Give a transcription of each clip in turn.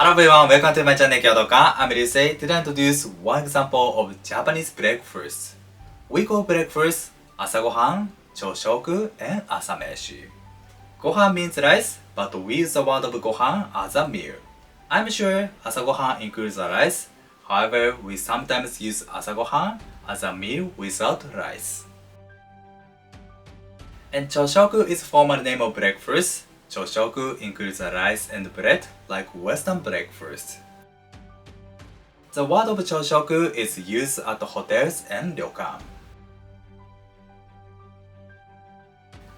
Hello everyone, welcome to my channel Kyotoka. I'm Ryusei. Today I introduce one example of Japanese breakfast. We call breakfast asagohan, choshoku, and asameshi. Gohan means rice, but we use the word of gohan as a meal. I'm sure asagohan includes the rice. However, we sometimes use asagohan as a meal without rice. And choshoku is formal name of breakfast. Choshoku includes the rice and bread like Western breakfast. The word of choshoku is used at hotels and ryokan.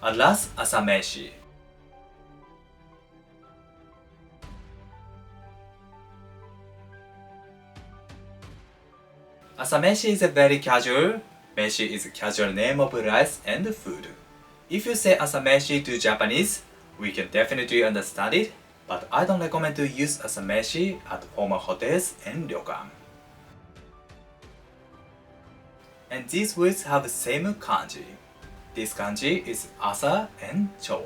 And last, asameshi. Asameshi is a very casual. Meshi is a casual name of rice and food. If you say asameshi to Japanese, we can definitely understand it, but I don't recommend to use asameshi at formal hotels and ryokan. And these words have the same kanji. This kanji is asa and cho.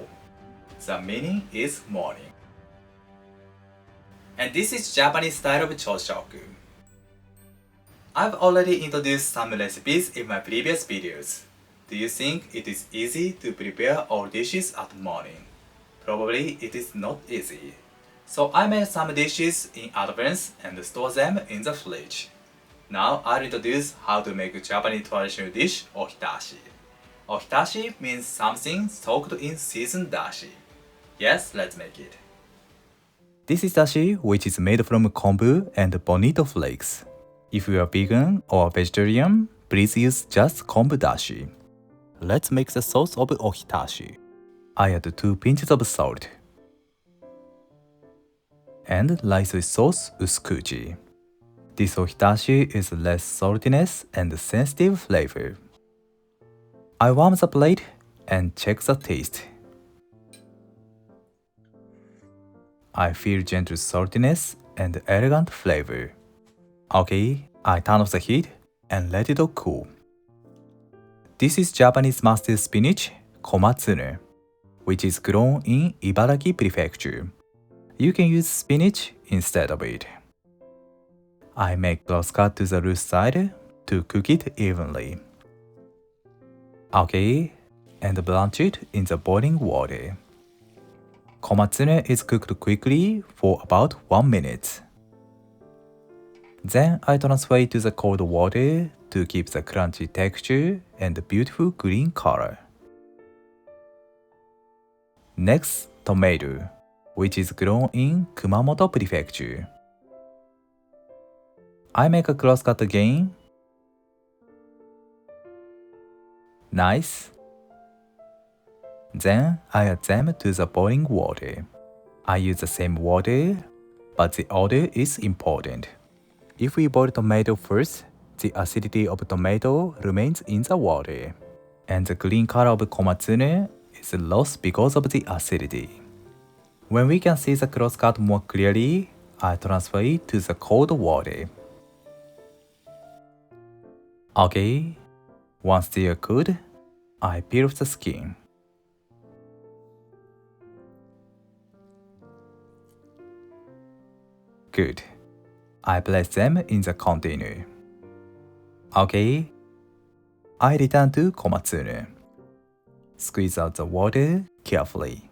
The meaning is morning. And this is Japanese style of choshoku. I've already introduced some recipes in my previous videos. Do you think it is easy to prepare all dishes at morning? Probably it is not easy. So I made some dishes in advance and store them in the fridge. Now I'll introduce how to make Japanese traditional dish Ohitashi. Ohitashi means something soaked in seasoned dashi. Yes, let's make it. This is dashi, which is made from kombu and bonito flakes. If you are vegan or vegetarian, please use just kombu dashi. Let's make the sauce of Ohitashi. I add 2 pinches of salt and rice with sauce usukuji. This ohitashi is less saltiness and sensitive flavor. I warm the plate and check the taste. I feel gentle saltiness and elegant flavor. Okay, I turn off the heat and let it cool. This is Japanese mustard spinach, komatsune, which is grown in Ibaraki Prefecture. You can use spinach instead of it. I make close cut to the root side to cook it evenly. Okay, and blanch it in the boiling water. Komatsune is cooked quickly for about 1 minute. Then I transfer it to the cold water to keep the crunchy texture and the beautiful green color. Next, tomato, which is grown in Kumamoto Prefecture. I make a cross cut again. Nice. Then I add them to the boiling water. I use the same water, but the order is important. If we boil tomato first, the acidity of tomato remains in the water, and the green color of komatsune is lost because of the acidity. When we can see the cross cut more clearly, I transfer it to the cold water. Okay, once they are cooked, I peel off the skin. Good. I place them in the container. Okay, I return to komatsune. Squeeze out the water carefully.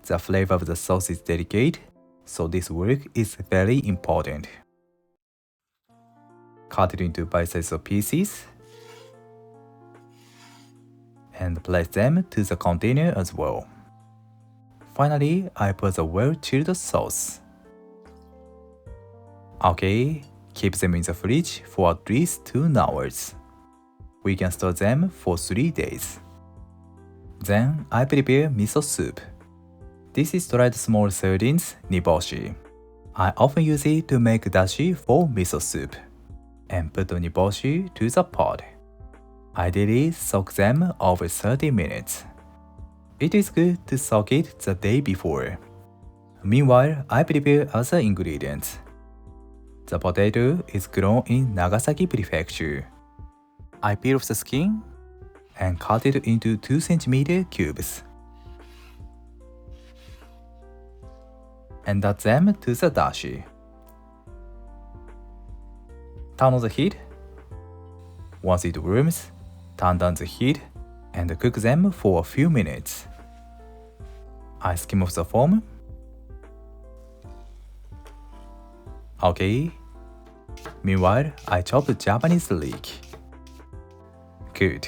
The flavor of the sauce is delicate, so this work is very important. Cut it into bite-sized pieces and place them to the container as well. Finally, I put the well-chilled sauce. Okay, keep them in the fridge for at least 2 hours. We can store them for 3 days. Then I prepare miso soup. This is dried small sardines, niboshi. I often use it to make dashi for miso soup and put the niboshi to the pot. Ideally, soak them over 30 minutes. It is good to soak it the day before. Meanwhile, I prepare other ingredients. The potato is grown in Nagasaki Prefecture. I peel off the skin and cut it into 2 cm cubes. And add them to the dashi. Turn on the heat. Once it warms, turn down the heat and cook them for a few minutes. I skim off the foam. Okay. Meanwhile, I chop Japanese leek. Good.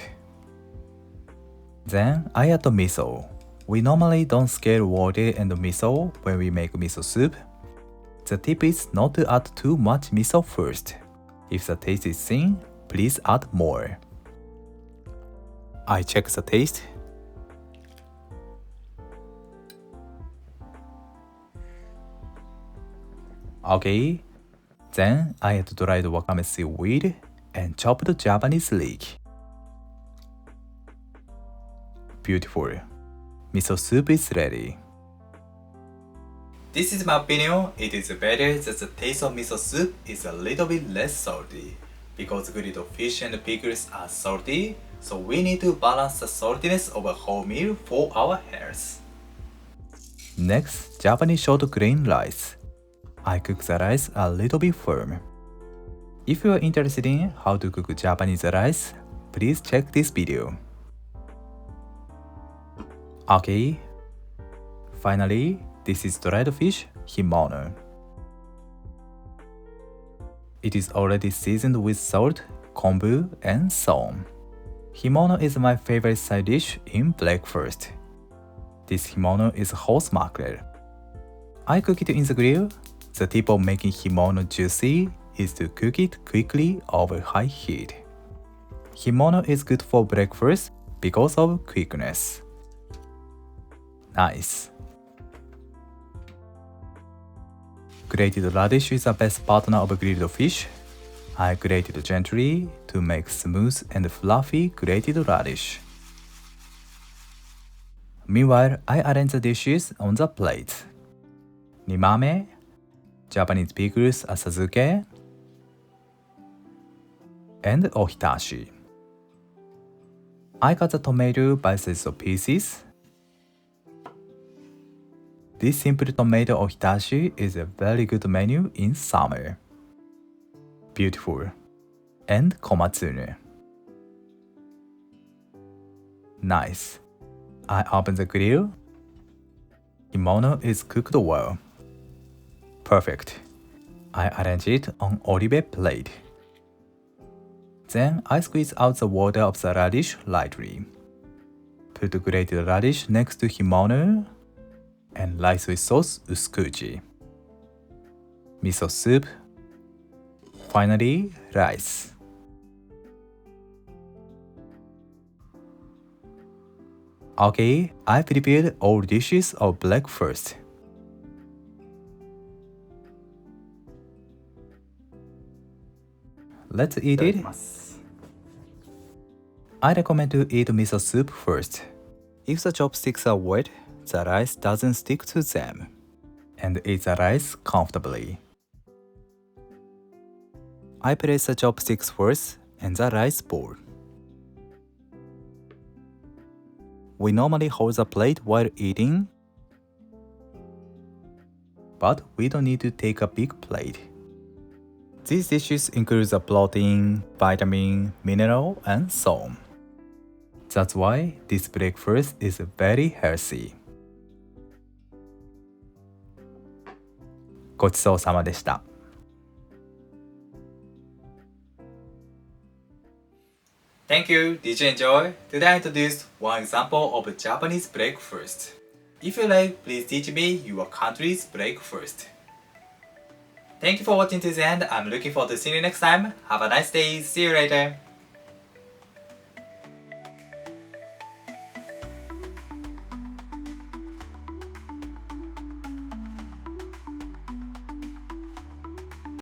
Then I add the miso. We normally don't scale water and miso when we make miso soup. The tip is not to add too much miso first. If the taste is thin, please add more. I check the taste. Okay. Then I add dried wakame seaweed and chopped Japanese leek. Beautiful. Miso soup is ready. This is my opinion. It is better that the taste of miso soup is a little bit less salty. Because grilled fish and pickles are salty, so we need to balance the saltiness of a whole meal for our health. Next, Japanese short grain rice. I cook the rice a little bit firm. If you are interested in how to cook Japanese rice, please check this video. Okay. Finally, this is dried fish, himono. It is already seasoned with salt, kombu, and salmon. Himono is my favorite side dish in breakfast. This himono is horse mackerel. I cook it in the grill. The tip of making himono juicy is to cook it quickly over high heat. Himono is good for breakfast because of quickness. Nice. Grated radish is the best partner of grilled fish. I grate it gently to make smooth and fluffy grated radish. Meanwhile, I arrange the dishes on the plate. Nimame, Japanese pickles asazuke, and ohitashi. I cut the tomato by sizes of pieces. This simple tomato ohitashi is a very good menu in summer. Beautiful. And komatsune. Nice. I open the grill. Himono is cooked well. Perfect. I arrange it on olive plate. Then I squeeze out the water of the radish lightly. Put grated radish next to himono and rice with sauce usukuchi. Miso soup. Finally, rice. Okay, I prepared all dishes of breakfast. Let's eat it. I recommend to eat miso soup first. If the chopsticks are wet, the rice doesn't stick to them. And eat the rice comfortably. I place the chopsticks first and the rice bowl. We normally hold the plate while eating, but we don't need to take a big plate. These dishes include the protein, vitamin, mineral, and so on. That's why this breakfast is very healthy. ごちそうさまでした。Thank you. Did you enjoy? Today I introduced one example of a Japanese breakfast. If you like, please teach me your country's breakfast. Thank you for watching to the end. I'm looking forward to seeing you next time. Have a nice day. See you later.